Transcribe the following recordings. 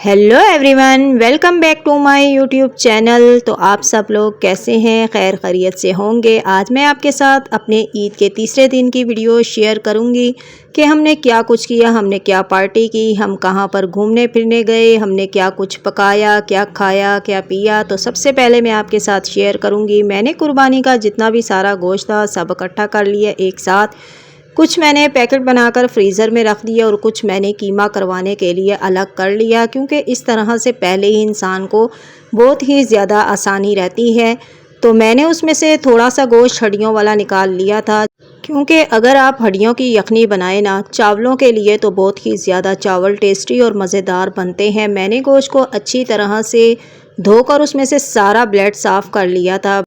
Hello everyone, welcome back to my YouTube channel. तो आप सब लोग कैसे हैं? खैर खैरियत से होंगे। आज मैं आपके साथ अपने ईद के तीसरे दिन की वीडियो शेयर करूंगी कि हमने क्या कुछ किया, हमने क्या पार्टी की, हम कहां पर घूमने फिरने गए, हमने क्या कुछ पकाया, क्या खाया, क्या पिया। तो सबसे पहले मैं आपके साथ शेयर करूँगी, मैंने कुर्बानी का जितना भी सारा गोश्त था सब इकट्ठा कर लिया एक साथ। कुछ मैंने पैकेट बनाकर फ्रीज़र में रख दिया और कुछ मैंने कीमा करवाने के लिए अलग कर लिया, क्योंकि इस तरह से पहले ही इंसान को बहुत ही ज़्यादा आसानी रहती है। तो मैंने उसमें से थोड़ा सा गोश्त हड्डियों वाला निकाल लिया था, क्योंकि अगर आप हड्डियों की यखनी बनाए ना चावलों के लिए तो बहुत ही ज़्यादा चावल टेस्टी और मज़ेदार बनते हैं। मैंने गोश्त को अच्छी तरह से धोकर उसमें से सारा ब्लड साफ़ कर लिया था।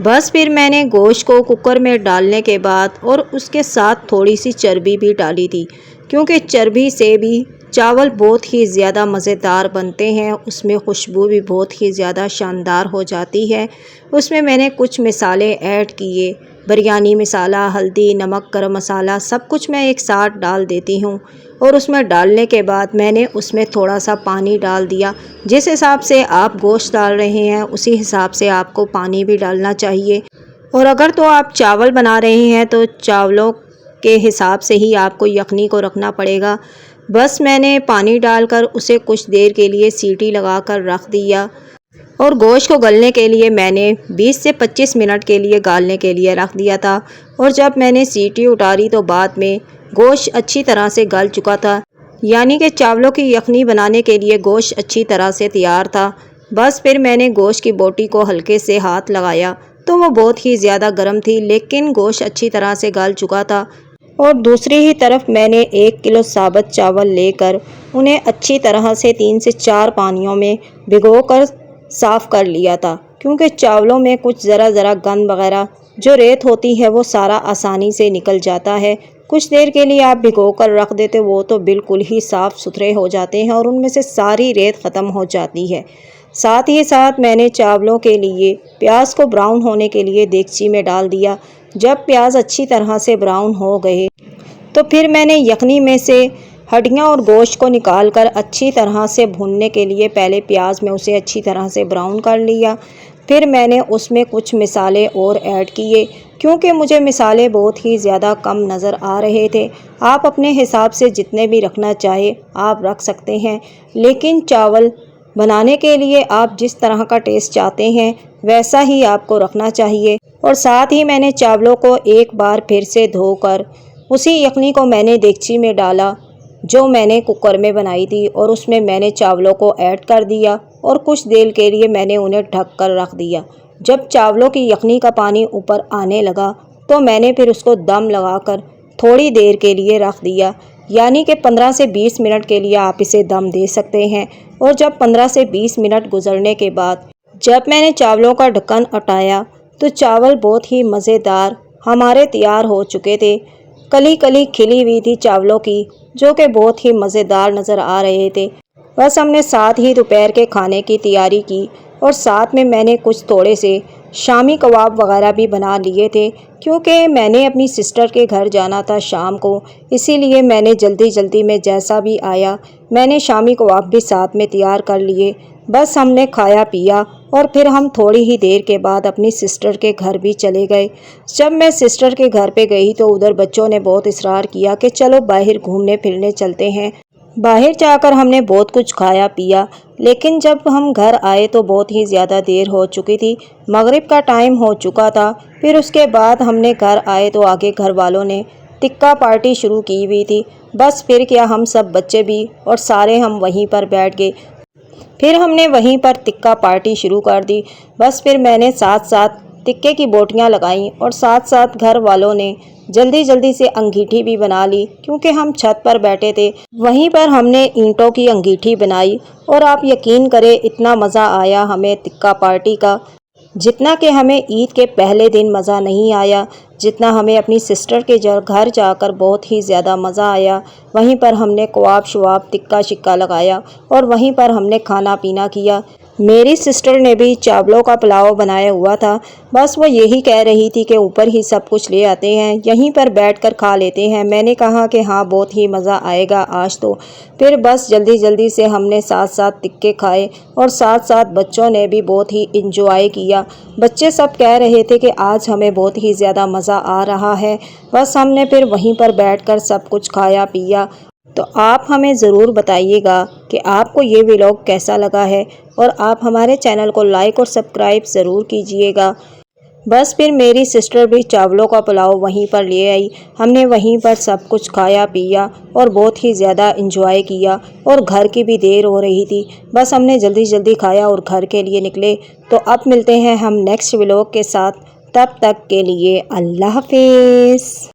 बस फिर मैंने गोश्त को कुकर में डालने के बाद और उसके साथ थोड़ी सी चर्बी भी डाली थी, क्योंकि चर्बी से भी चावल बहुत ही ज़्यादा मज़ेदार बनते हैं, उसमें खुशबू भी बहुत ही ज़्यादा शानदार हो जाती है। उसमें मैंने कुछ मसाले ऐड किए, बिरयानी मसाला, हल्दी, नमक, गरम मसाला, सब कुछ मैं एक साथ डाल देती हूँ। और उसमें डालने के बाद मैंने उसमें थोड़ा सा पानी डाल दिया। जिस हिसाब से आप गोश्त डाल रहे हैं उसी हिसाब से आपको पानी भी डालना चाहिए। और अगर तो आप चावल बना रहे हैं तो चावलों के हिसाब से ही आपको यखनी को रखना पड़ेगा। बस मैंने पानी डालकर उसे कुछ देर के लिए सीटी लगाकर रख दिया और गोश्त को गलने के लिए मैंने 20 से 25 मिनट के लिए गालने के लिए रख दिया था। और जब मैंने सीटी उतारी तो बाद में गोश्त अच्छी तरह से गल चुका था, यानी कि चावलों की यखनी बनाने के लिए गोश्त अच्छी तरह से तैयार था। बस फिर मैंने गोश्त की बोटी को हल्के से हाथ लगाया तो वो बहुत ही ज़्यादा गर्म थी, लेकिन गोश्त अच्छी तरह से गल चुका था। और दूसरी ही तरफ मैंने 1 किलो साबुत चावल लेकर उन्हें अच्छी तरह से 3 से 4 पानियों में भिगोकर साफ़ कर लिया था, क्योंकि चावलों में कुछ ज़रा गंद वगैरह जो रेत होती है वो सारा आसानी से निकल जाता है। कुछ देर के लिए आप भिगो कर रख देते वो तो बिल्कुल ही साफ़ सुथरे हो जाते हैं और उनमें से सारी रेत ख़त्म हो जाती है। साथ ही साथ मैंने चावलों के लिए प्याज को ब्राउन होने के लिए देगची में डाल दिया। जब प्याज अच्छी तरह से ब्राउन हो गए तो फिर मैंने यखनी में से हड्डियाँ और गोश्त को निकालकर अच्छी तरह से भूनने के लिए पहले प्याज में उसे अच्छी तरह से ब्राउन कर लिया। फिर मैंने उसमें कुछ मसाले और ऐड किए, क्योंकि मुझे मसाले बहुत ही ज़्यादा कम नज़र आ रहे थे। आप अपने हिसाब से जितने भी रखना चाहे आप रख सकते हैं, लेकिन चावल बनाने के लिए आप जिस तरह का टेस्ट चाहते हैं वैसा ही आपको रखना चाहिए। और साथ ही मैंने चावलों को एक बार फिर से धोकर उसी यखनी को मैंने देगची में डाला जो मैंने कुकर में बनाई थी, और उसमें मैंने चावलों को ऐड कर दिया और कुछ देर के लिए मैंने उन्हें ढक कर रख दिया। जब चावलों की यखनी का पानी ऊपर आने लगा तो मैंने फिर उसको दम लगाकर थोड़ी देर के लिए रख दिया, यानी कि 15 से 20 मिनट के लिए आप इसे दम दे सकते हैं। और जब 15 से 20 मिनट गुजरने के बाद जब मैंने चावलों का ढक्कन हटाया तो चावल बहुत ही मज़ेदार हमारे तैयार हो चुके थे। कली कली खिली हुई थी चावलों की, जो कि बहुत ही मज़ेदार नज़र आ रहे थे। बस हमने साथ ही दोपहर के खाने की तैयारी की और साथ में मैंने कुछ थोड़े से शामी कबाब वगैरह भी बना लिए थे, क्योंकि मैंने अपनी सिस्टर के घर जाना था शाम को, इसीलिए मैंने जल्दी में जैसा भी आया मैंने शामी कबाब भी साथ में तैयार कर लिए। बस हमने खाया पिया और फिर हम थोड़ी ही देर के बाद अपनी सिस्टर के घर भी चले गए। जब मैं सिस्टर के घर पे गई तो उधर बच्चों ने बहुत इशरार किया कि चलो बाहर घूमने फिरने चलते हैं। बाहर जाकर हमने बहुत कुछ खाया पिया, लेकिन जब हम घर आए तो बहुत ही ज़्यादा देर हो चुकी थी, मगरिब का टाइम हो चुका था। फिर उसके बाद हमने घर आए तो आगे घर वालों ने टिक्का पार्टी शुरू की हुई थी। बस फिर क्या, हम सब बच्चे भी और सारे हम वहीं पर बैठ गए। फिर हमने वहीं पर टिक्का पार्टी शुरू कर दी। बस फिर मैंने साथ साथ टिक्के की बोटियां लगाईं और साथ साथ घर वालों ने जल्दी से अंगीठी भी बना ली, क्योंकि हम छत पर बैठे थे। वहीं पर हमने ईंटों की अंगीठी बनाई और आप यकीन करें इतना मज़ा आया हमें टिक्का पार्टी का, जितना कि हमें ईद के पहले दिन मज़ा नहीं आया। جتنا ہمیں اپنی سسٹر کے گھر جا کر بہت ہی زیادہ مزہ آیا۔ وہیں پر ہم نے کباب شواب ٹکا شکا لگایا اور وہیں پر ہم نے کھانا پینا کیا۔ میری سسٹر نے بھی چاولوں کا پلاؤ بنایا ہوا تھا، بس وہ یہی کہہ رہی تھی کہ اوپر ہی سب کچھ لے آتے ہیں، یہیں پر بیٹھ کر کھا لیتے ہیں۔ میں نے کہا کہ ہاں بہت ہی مزہ آئے گا آج تو۔ پھر بس جلدی جلدی سے ہم نے ساتھ ساتھ ٹکے کھائے اور ساتھ ساتھ بچوں نے بھی بہت ہی انجوائے کیا۔ بچے سب کہہ رہے تھے کہ آج ہمیں بہت ہی زیادہ مزہ آ رہا ہے۔ بس ہم نے پھر وہیں پر بیٹھ کر سب کچھ کھایا پیا۔ تو آپ ہمیں ضرور بتائیے گا کہ آپ کو یہ ولاگ کیسا لگا ہے، اور آپ ہمارے چینل کو لائک اور سبسکرائب ضرور کیجئے گا۔ بس پھر میری سسٹر بھی چاولوں کا پلاؤ وہیں پر لے آئی، ہم نے وہیں پر سب کچھ کھایا پیا اور بہت ہی زیادہ انجوائے کیا، اور گھر کی بھی دیر ہو رہی تھی، بس ہم نے جلدی جلدی کھایا اور گھر کے لیے نکلے۔ تو اب ملتے ہیں ہم نیکسٹ ولاگ کے ساتھ، تب تک کے لیے اللہ حافظ۔